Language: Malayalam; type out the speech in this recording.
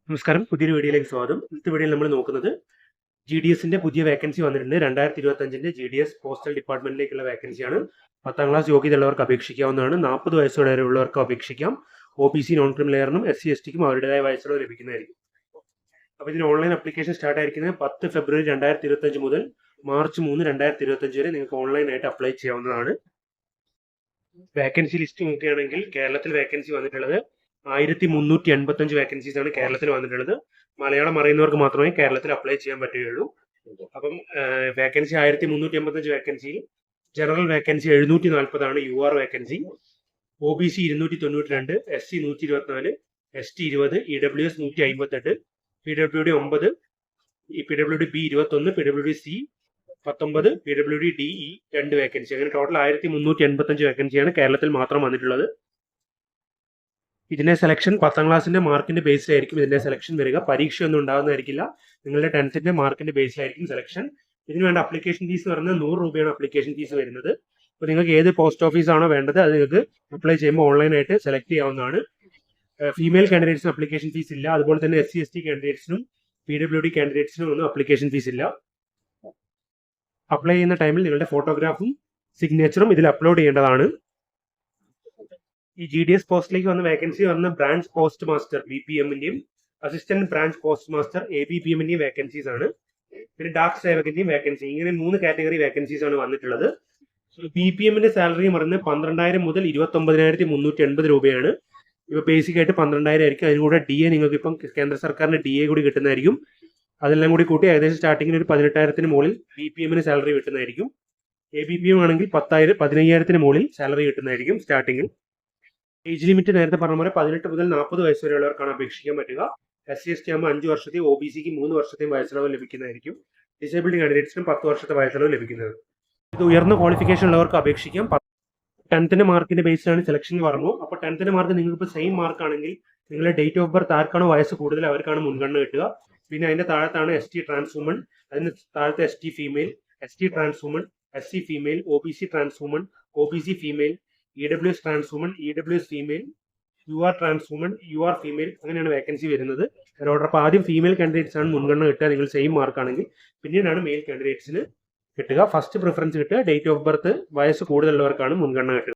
നമസ്കാരം, പുതിയൊരു വീഡിയോയിലേക്ക് സ്വാഗതം. ഇന്നത്തെ വീഡിയോയിൽ നമ്മൾ നോക്കുന്നത് GDSന്റെ പുതിയ വേക്കൻസി വന്നിട്ടുണ്ട്. 2025 GDS പോസ്റ്റൽ ഡിപ്പാർട്ട്മെന്റിലേക്കുള്ള വേക്കൻസിയാണ്. 10ാം ക്ലാസ് യോഗ്യതയുള്ളവർക്ക് അപേക്ഷിക്കാവുന്നതാണ്. 40 വയസ്സ് വരെയുള്ളവർക്ക് അപേക്ഷിക്കാം. OBC നോൺ ക്രിമിലെയറിനും SC STക്കും അവരുടേതായ വയസ്സുകൾ ലഭിക്കുന്നതായിരിക്കും. അപ്പോൾ ഇതിന് ഓൺലൈൻ അപ്ലിക്കേഷൻ സ്റ്റാർട്ട് ആയിരിക്കുന്നത് 10 ഫെബ്രുവരി 2025 മുതൽ മാർച്ച് 3, 2025 വരെ നിങ്ങൾക്ക് ഓൺലൈനായിട്ട് അപ്ലൈ ചെയ്യാവുന്നതാണ്. വേക്കൻസി ലിസ്റ്റ് നോക്കുകയാണെങ്കിൽ കേരളത്തിൽ വേക്കൻസി വന്നിട്ടുള്ളത് 1385 വേക്കൻസീസ് ആണ് കേരളത്തിൽ വന്നിട്ടുള്ളത്. മലയാളം അറിയുന്നവർക്ക് മാത്രമേ കേരളത്തിൽ അപ്ലൈ ചെയ്യാൻ പറ്റുകയുള്ളൂ. അപ്പം വേക്കൻസി 1385 വേക്കൻസിയിൽ ജനറൽ വേക്കൻസി 740 ആണ് UR vacancy, OBC 292, SC 124, ST 20, EWS 158, PWD 9, PWD B 21, PWD C 19, PWD DE 2 vacancy. അങ്ങനെ ടോട്ടൽ 1385 വേക്കൻസിയാണ് കേരളത്തിൽ മാത്രം വന്നിട്ടുള്ളത്. ഇതിന്റെ സെലക്ഷൻ 10ാം ക്ലാസ്സിന്റെ മാർക്കിന്റെ ബേസിലായിരിക്കും ഇതിന്റെ സെലക്ഷൻ വരിക. പരീക്ഷയൊന്നും ഉണ്ടാകുന്നതായിരിക്കില്ല. നിങ്ങളുടെ 10th മാർക്കിന്റെ ബേസിലായിരിക്കും സെലക്ഷൻ. ഇതിന് വേണ്ട അപ്ലിക്കേഷൻ ഫീസ് പറഞ്ഞാൽ 100 രൂപയാണ് അപ്ലിക്കേഷൻ ഫീസ് വരുന്നത്. അപ്പോൾ നിങ്ങൾക്ക് ഏത് പോസ്റ്റ് ഓഫീസ് ആണോ വേണ്ടത് അത് നിങ്ങൾക്ക് അപ്ലൈ ചെയ്യുമ്പോൾ ഓൺലൈനായിട്ട് സെലക്ട് ചെയ്യാവുന്നതാണ്. ഫീമെയിൽ കാൻഡിഡേറ്റ്സിന് അപ്ലിക്കേഷൻ ഫീസ് ഇല്ല. അതുപോലെ തന്നെ SC ST കാൻഡിഡേറ്റ്സിനും PWD കാൻഡിഡേറ്റ്സിനും ഒന്നും അപ്ലിക്കേഷൻ ഫീസ് ഇല്ല. അപ്ലൈ ചെയ്യുന്ന ടൈമിൽ നിങ്ങളുടെ ഫോട്ടോഗ്രാഫും സിഗ്നേച്ചറും ഇതിൽ അപ്ലോഡ് ചെയ്യേണ്ടതാണ്. ഈ GDS പോസ്റ്റിലേക്ക് വന്ന വേക്കൻസി വന്ന ബ്രാഞ്ച് പോസ്റ്റ് മാസ്റ്റർ BPMന്റെയും അസിസ്റ്റന്റ് ബ്രാഞ്ച് പോസ്റ്റ് മാസ്റ്റർ ABPMന്റെയും വേക്കൻസീസ് ആണ്. പിന്നെ ഡാർക്ക് സേവകന്റെയും വേക്കൻസി, ഇങ്ങനെ 3 കാറ്റഗറി വേക്കൻസീസ് ആണ് വന്നിട്ടുള്ളത്. BPMന്റെ സാലറി പറയുന്നത് 12,000 മുതൽ 29,380 രൂപയാണ്. ഇപ്പൊ ബേസിക് ആയിട്ട് 12,000 ആയിരിക്കും. അതിന് കൂടെ DA നിങ്ങൾക്ക് ഇപ്പം കേന്ദ്ര സർക്കാരിന്റെ DA കൂടി കിട്ടുന്നതായിരിക്കും. അതെല്ലാം കൂടി കൂട്ടി ഏകദേശം സ്റ്റാർട്ടിങ്ങിൽ ഒരു 18,000 മുകളിൽ BPMന് സാലറി കിട്ടുന്നതായിരിക്കും. ABPM ആണെങ്കിൽ 15,000 മുകളിൽ സാലറി കിട്ടുന്നതായിരിക്കും സ്റ്റാർട്ടിങ്ങിൽ. ഏജ് ലിമിറ്റ് നേരത്തെ പറഞ്ഞ പോലെ 18 മുതൽ 40 വയസ്സ് വരെയുള്ളവർക്കാണ് അപേക്ഷിക്കാൻ പറ്റുക. SC ST ആകുമ്പോൾ 5 വർഷത്തെയും OBCക്ക് 3 വർഷത്തെയും വയസ്സിളവ് ലഭിക്കുന്നതായിരിക്കും. ഡിസേബിൾഡ് കാൻഡിഡേറ്റ്സിനും 10 വർഷത്തെ വയസ്സിളവ് ലഭിക്കുന്നത്. ഇത് ഉയർന്ന ക്വാളിഫിക്കേഷൻ ഉള്ളവർക്ക് അപേക്ഷിക്കാം. 10th മാർക്കിന്റെ ബേസിലാണ് സെലക്ഷൻ പറഞ്ഞു. അപ്പോൾ 10th മാർക്ക് നിങ്ങൾക്ക് ഇപ്പോൾ സെയിം മാർക്ക് ആണെങ്കിൽ നിങ്ങളുടെ ഡേറ്റ് ഓഫ് ബർത്ത് ആർക്കാണോ വയസ്സ് കൂടുതൽ അവർക്കാണ് മുൻഗണന കിട്ടുക. പിന്നെ അതിന്റെ താഴത്താണ് ST ട്രാൻസ് വുമൺ, അതിന് താഴത്തെ ST female, ST trans woman, SC female, OBC trans woman, OBC female, EWS trans woman, EWS female, UR trans woman, UR female, അങ്ങനെയാണ് വേക്കൻസി വരുന്നത്. ഓർഡർ. അപ്പോൾ ആദ്യം ഫീമെയിൽ കാൻഡിഡേറ്റ്സ് ആണ് മുൻഗണന കിട്ടുക നിങ്ങൾ സെയിം മാർക്ക് ആണെങ്കിൽ. പിന്നീടാണ് മെയിൽ കാൻഡിഡേറ്റ്സിന് കിട്ടുക. ഫസ്റ്റ് പ്രിഫറൻസ് കിട്ടുക ഡേറ്റ് ഓഫ് ബർത്ത് വയസ്സ് കൂടുതലുള്ളവർക്കാണ് മുൻഗണന കിട്ടുക.